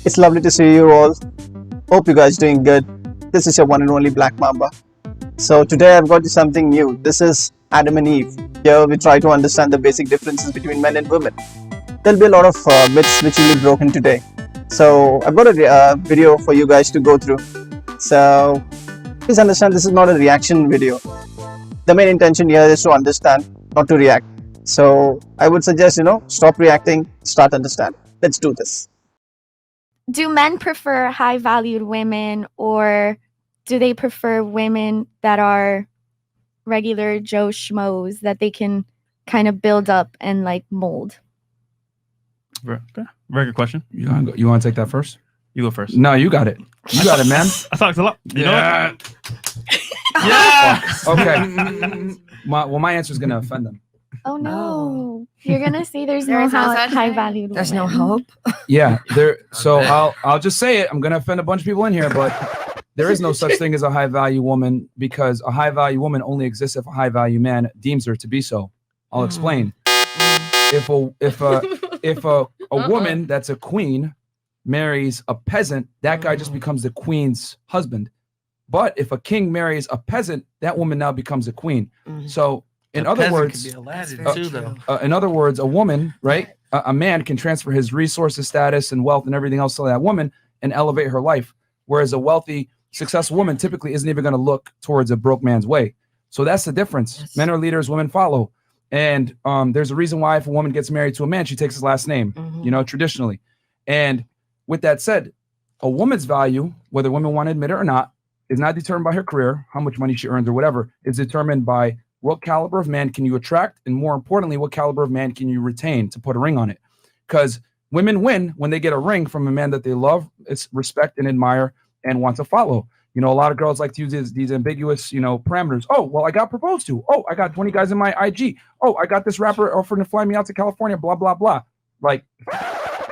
It's lovely to see you all. Hope you guys doing good. This is your one and only Black Mamba. So today I've got you something new. This is Adam and Eve. Here we try to understand the basic differences between men and women. There'll be a lot of myths which will be broken today. So I've got a video for you guys to go through. So please understand this is not a reaction video. The main intention here is to understand, not to react. So I would suggest, stop reacting, start understand. Let's do this. Do men prefer high-valued women, or do they prefer women that are regular Joe Schmoes that they can kind of build up and like mold? Very good question. You want to take that first? You go first. No, you got it. You got it, man. I talked a lot. You know what? Yeah. Okay. My answer is going to offend them. Oh no. You're going to say there's There no is no such thing? high-valued There's women. no hope. Yeah. So I'll just say it. I'm going to offend a bunch of people in here, but there is no such thing as a high value woman, because a high value woman only exists if a high value man deems her to be so. I'll explain. If a woman that's a queen marries a peasant, that guy just becomes the queen's husband. But if a king marries a peasant, that woman now becomes a queen. So in other words, a woman, right? A man can transfer his resources, status, and wealth and everything else to that woman and elevate her life. Whereas a wealthy, successful woman typically isn't even going to look towards a broke man's way. So that's the difference. Yes. Men are leaders, women follow. And there's a reason why if a woman gets married to a man, she takes his last name, traditionally. And with that said, a woman's value, whether women want to admit it or not, is not determined by her career, how much money she earns or whatever. It's determined by what caliber of man can you attract, and more importantly, what caliber of man can you retain to put a ring on it. Because women win when they get a ring from a man that they love, respect, and admire, and want to follow. A lot of girls like to use these ambiguous, parameters. Oh, well, I got proposed to. Oh, I got 20 guys in my IG. Oh, I got this rapper offering to fly me out to California, blah, blah, blah. Like,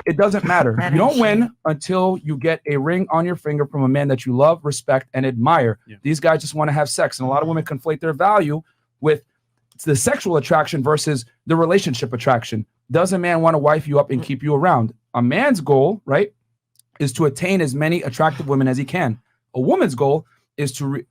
it doesn't matter. You don't win until you get a ring on your finger from a man that you love, respect, and admire. Yeah. These guys just want to have sex. And a lot of women conflate their value with the sexual attraction versus the relationship attraction. Does a man want to wife you up and keep you around? A man's goal, right, is to attain as many attractive women as he can. A woman's goal is to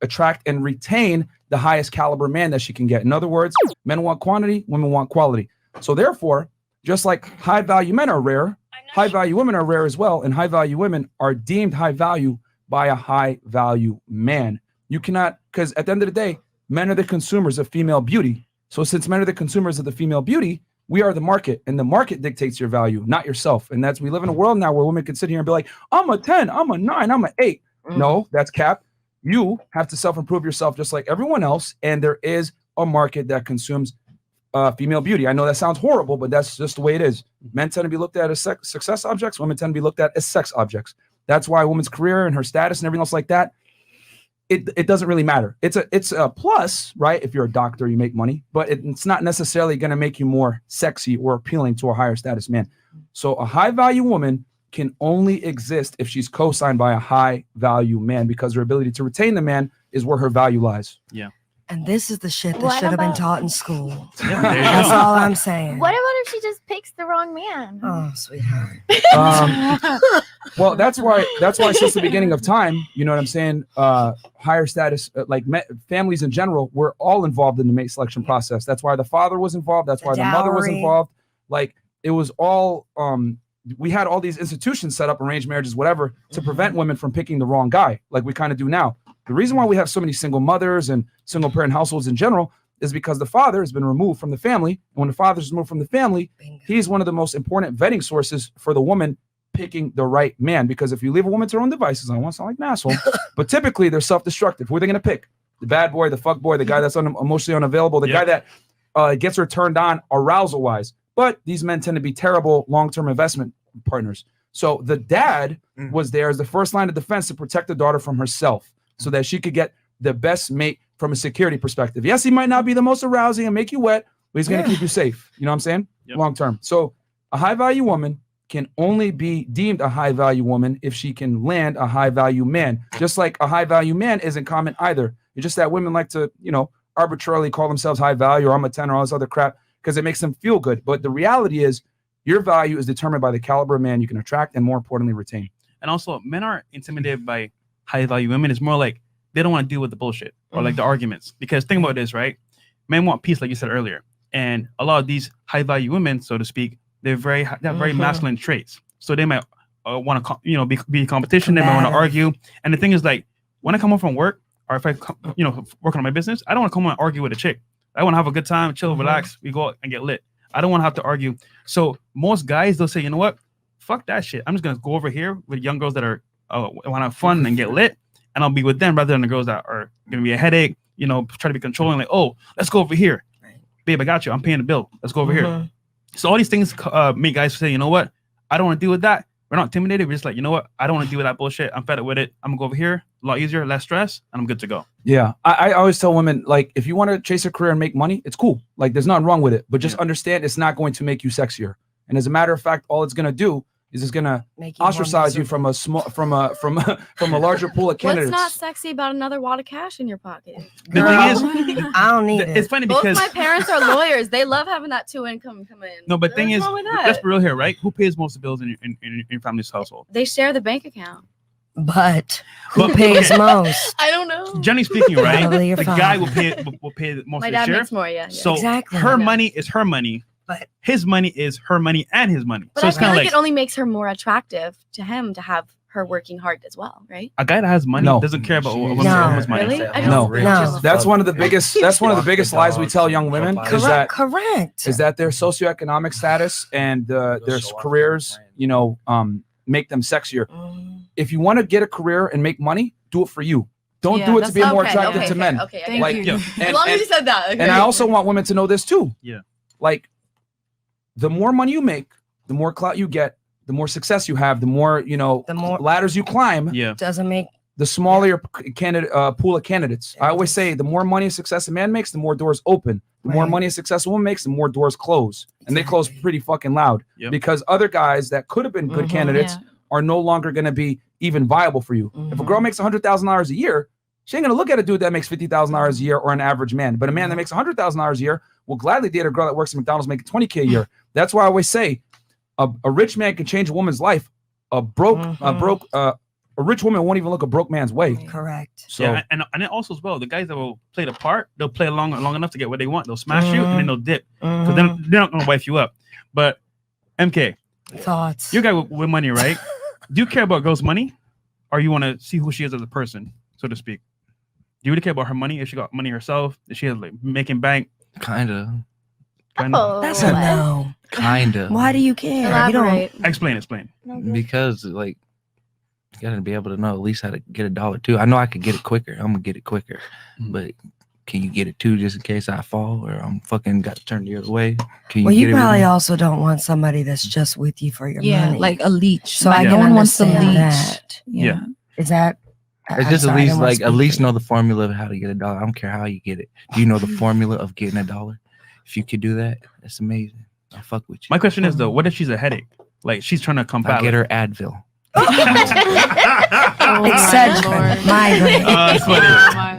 attract and retain the highest caliber man that she can get. In other words, men want quantity, women want quality. So therefore, just like high value men are rare, high value women are rare as well. And high value women are deemed high value by a high value man. You cannot, because at the end of the day, men are the consumers of female beauty. So since men are the consumers of the female beauty, we are the market, and the market dictates your value, not yourself. And we live in a world now where women can sit here and be like, I'm a 10, I'm a 9, I'm an 8. No, that's cap. You have to self-improve yourself just like everyone else. And there is a market that consumes female beauty. I know that sounds horrible, but that's just the way it is. Men tend to be looked at as success objects. Women tend to be looked at as sex objects. That's why a woman's career and her status and everything else like that, it doesn't really matter. It's a plus, right? If you're a doctor, you make money, but it's not necessarily going to make you more sexy or appealing to a higher status man. So a high value woman can only exist if she's co-signed by a high value man, because her ability to retain the man is where her value lies. Yeah. And this is the shit that What should have been about- taught in school. Yeah, there you That's go. all I'm saying. What about if she just picks the wrong man? Oh, sweetheart. Well, that's why since the beginning of time, you know what I'm saying, higher status, families in general, were all involved in the mate selection process. That's why the father was involved. That's why the mother was dowry. involved. Like, it was all, we had all these institutions set up, arranged marriages, whatever, to prevent women from picking the wrong guy, like we kind of do now. The reason why we have so many single mothers and single parent households in general is because the father has been removed from the family. And when the father's removed from the family, he's one of the most important vetting sources for the woman picking the right man. Because if you leave a woman to her own devices, I don't want to sound like an asshole, but typically they're self-destructive. Who are they going to pick? The bad boy, the fuck boy, the guy that's emotionally unavailable, the guy that gets her turned on arousal-wise. But these men tend to be terrible long-term investment partners. So the dad was there as the first line of defense to protect the daughter from herself, so that she could get the best mate from a security perspective. Yes, he might not be the most arousing and make you wet, but he's going to keep you safe. You know what I'm saying? Yep. Long term. So a high value woman can only be deemed a high value woman if she can land a high value man. Just like a high value man isn't common either. It's just that women like to, arbitrarily call themselves high value, or I'm a 10, or all this other crap, because it makes them feel good. But the reality is, Your value is determined by the caliber of man you can attract and, more importantly, retain. And also, men aren't intimidated by high value women. It's more like they don't want to deal with the bullshit or like the arguments. Because think about this, right? Men want peace, like you said earlier, and a lot of these high value women, so to speak, they have very masculine traits. So they might want to, be in competition. They might want to argue. And the thing is, like, when I come home from work, or if I, working on my business, I don't want to come home and argue with a chick. I want to have a good time, chill, relax. We go out and get lit. I don't want to have to argue. So most guys, they'll say, you know what? Fuck that shit. I'm just gonna go over here with young girls that are want to have fun and get lit, and I'll be with them rather than the girls that are gonna be a headache. Try to be controlling. Like, oh, let's go over here, babe. I got you. I'm paying the bill. Let's go over here. So all these things make guys say, you know what? I don't want to deal with that. We're not intimidated. We're just like, you know what? I don't want to deal with that bullshit. I'm fed up with it. I'm gonna go over here. A lot easier, less stress, and I'm good to go. Yeah, I always tell women, like, if you want to chase a career and make money, it's cool. Like, there's nothing wrong with it, but just understand it's not going to make you sexier. And as a matter of fact, all it's gonna do is it's gonna ostracize you from a larger pool of candidates. What's not sexy about another wad of cash in your pocket? The thing is, I don't need it. it's funny Both because my parents are lawyers. They love having that 2 income come in. no, but thing is, What's wrong with that? let's be real here, right? Who pays most of the bills in your family's household? They share the bank account. But who But- pays okay. most? I don't know. Generally speaking, right? Probably your The guy father. will pay most My of dad his share. makes more, yeah. So Exactly. her Yeah. money is her money, But his money is her money and his money. But So I it's feel kind of like like it only makes her more attractive to him to have her working hard as well, right? a guy that has money No. doesn't care about a woman's No. money. Really? I No. just- That's one of the biggest. That's one of the biggest lies we tell young women correct. is that their socioeconomic status and their careers, make them sexier. If you want to get a career and make money, do it for you. Don't Yeah, do it to be more Okay, attractive okay, to men. Okay, I Thank get you. it. Yeah. As And, long as and, you said that. and I also want women to know this too. Yeah. Like, the more money you make, the more clout you get, the more success you have, the more The more- ladders you climb, Yeah. doesn't make the smaller your candidate pool of candidates. I always say the more money and success a man makes, the more doors open. The more Right. money and success a woman makes, the more doors close. And they close Exactly. pretty fucking loud Yep. because other guys that could have been good candidates are no longer going to be even viable for you. If a girl makes $100,000 a year, she ain't going to look at a dude that makes $50,000 a year or an average man. But a man that makes $100,000 a year will gladly date a girl that works at McDonald's making $20K a year. That's why I always say a rich man can change a woman's life. A rich woman won't even look a broke man's way. correct. So Yeah, and then also as well, the guys that will play the part, they'll play long enough to get what they want. They'll smash you and then they'll dip because then they're not gonna wife you up. But MK, Thoughts. you're a guy with money, right? Do you care about girls' money, or you want to see who she is as a person, so to speak? Do you really care about her money? If she got money herself, if she is like making bank, Kinda. Oh, That's a no. Kinda. Why do you care? You don't. Elaborate. explain. Because like you gotta be able to know at least how to get $1 too. I know I could get it quicker. I'm gonna get it quicker. But can you get it too just in case I fall or I'm fucking got to turn the other way? Can you Well, get you it with probably me? also don't want somebody that's just with you for your Yeah, money. like a leech. So Like, I no can one wants to understand leech. that. Yeah. Is that? It's I'm just sorry, I at least didn't wanna like at speak least for know you. the formula of how to get $1. I don't care how you get it. Do you know the formula of getting $1? If you could do that, that's amazing. I fuck with you. My question is though, what if she's a headache? Like she's trying to combat. I get her Advil. Oh my Excedrin, Lord. migraine. That's funny. Oh my-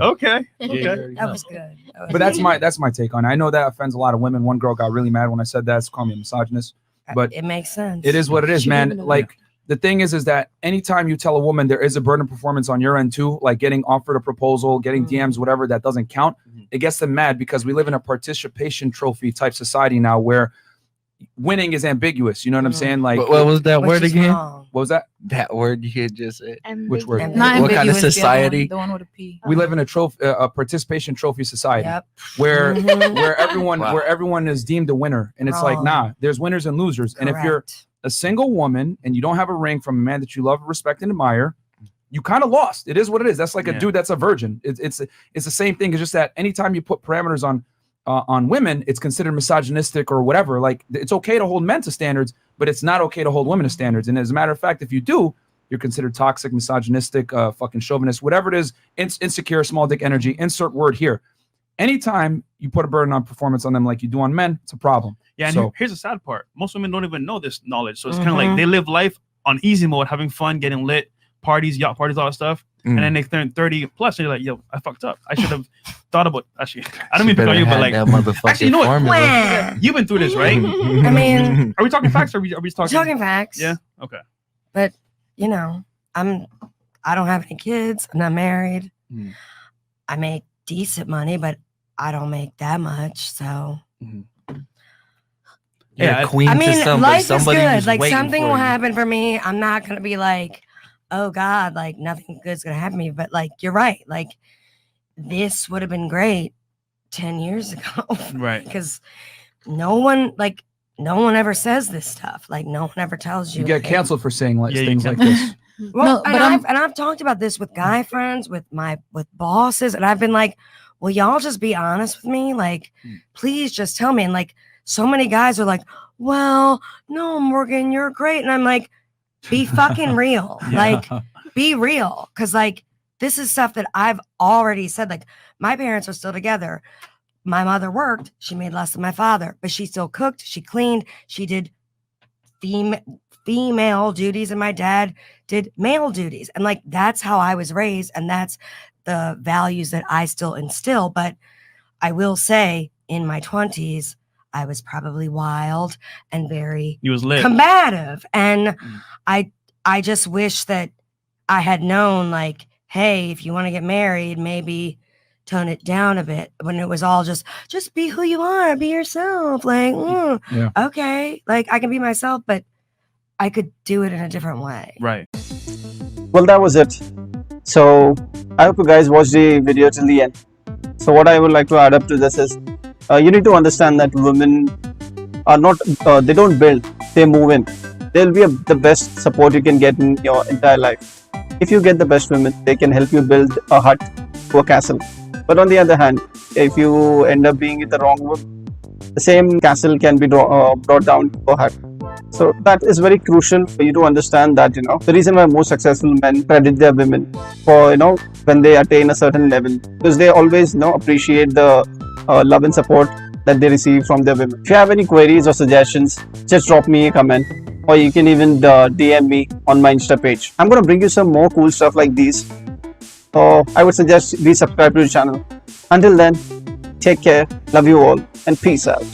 Okay. That was good. but that's my take on it. I know that offends a lot of women. One girl got really mad when I said that. It's called me a misogynist. But it makes sense. it is what it is, She man. didn't know Like, the thing is that anytime you tell a woman there is a burden of performance on your end too, like getting offered a proposal, getting DMs, whatever, that doesn't count, it gets them mad because we live in a participation trophy type society now where winning is ambiguous. You know what I'm saying? Like, What was that Which word is again? wrong. what was that? That word you had just said. Which word? And Not What kind of ambiguous, the other one, society? The one with a P. We live in a participation trophy society Yep. where Mhm. where everyone Wow. where everyone is deemed a winner, and it's like, Wrong. nah, there's winners and losers. And if you're Correct. a single woman and you don't have a ring from a man that you love, respect, and admire, you kind of lost. It is what it is. That's like a Yeah. dude that's a virgin. It's the same thing. It's just that anytime you put parameters on women, it's considered misogynistic or whatever. Like, it's okay to hold men to standards, but it's not okay to hold women to standards. And as a matter of fact, if you do, you're considered toxic, misogynistic, fucking chauvinist, whatever it is, insecure, small dick energy, insert word here. Anytime you put a burden on performance on them like you do on men, it's a problem. Yeah, and So- here's the sad part. Most women don't even know this knowledge. So it's kind of like they live life on easy mode, having fun, getting lit, parties, yacht parties, all that stuff. and then they turn 30 plus, and you're like, yo, I fucked up. I should have thought about. Actually, I don't mean to pick on you, but like, that motherfucking actually, you know what? formula. You've been through this, right? I mean, Are we talking facts or are we we're talking? talking facts. Yeah. Okay. But you know, I don't have any kids. I'm not married. Mm. I make decent money, but I don't make that much. So You're Yeah, a queen I to mean, somebody. life is Somebody good. was Like waiting something for will you. happen for me. I'm not gonna be like, oh God, like nothing good's gonna happen to me. But like you're right. Like this would have been great 10 years ago. Right. Because no one ever says this stuff. Like no one ever tells you. You get like, canceled for saying like Yeah, you things can. like this. Well, No, but I'm- I've talked about this with guy friends, with bosses, and I've been like, "Will y'all just be honest with me? Like, please just tell me." And like, so many guys are like, "Well, no, Morgan, you're great," and I'm like, "Be fucking real, like, be real," because like this is stuff that I've already said. Like, my parents are still together. My mother worked; she made less than my father, but she still cooked, she cleaned, she did female duties, and my dad did male duties. And like that's how I was raised, and that's the values that I still instill. But I will say in my 20s, I was probably wild and very You was lit. combative. And I just wish that I had known, like, hey, if you want to get married, maybe tone it down a bit, when it was all just be who you are, be yourself. Like, Yeah. okay, like I can be myself, but I could do it in a different way. Right. Well, that was it. So I hope you guys watched the video till the end. So what I would like to add up to this is, you need to understand that women are not, they don't build, they move in. They'll be the best support you can get in your entire life. If you get the best women, they can help you build a hut to a castle. But on the other hand, if you end up being with the wrong woman, the same castle can be brought down to a hut. So that is very crucial for you to understand that, the reason why most successful men credit their women for, when they attain a certain level, because they always, appreciate the love and support that they receive from their women. If you have any queries or suggestions, just drop me a comment, or you can even DM me on my Insta page. I'm going to bring you some more cool stuff like these. So I would suggest we subscribe to the channel. Until then, take care, love you all, and peace out.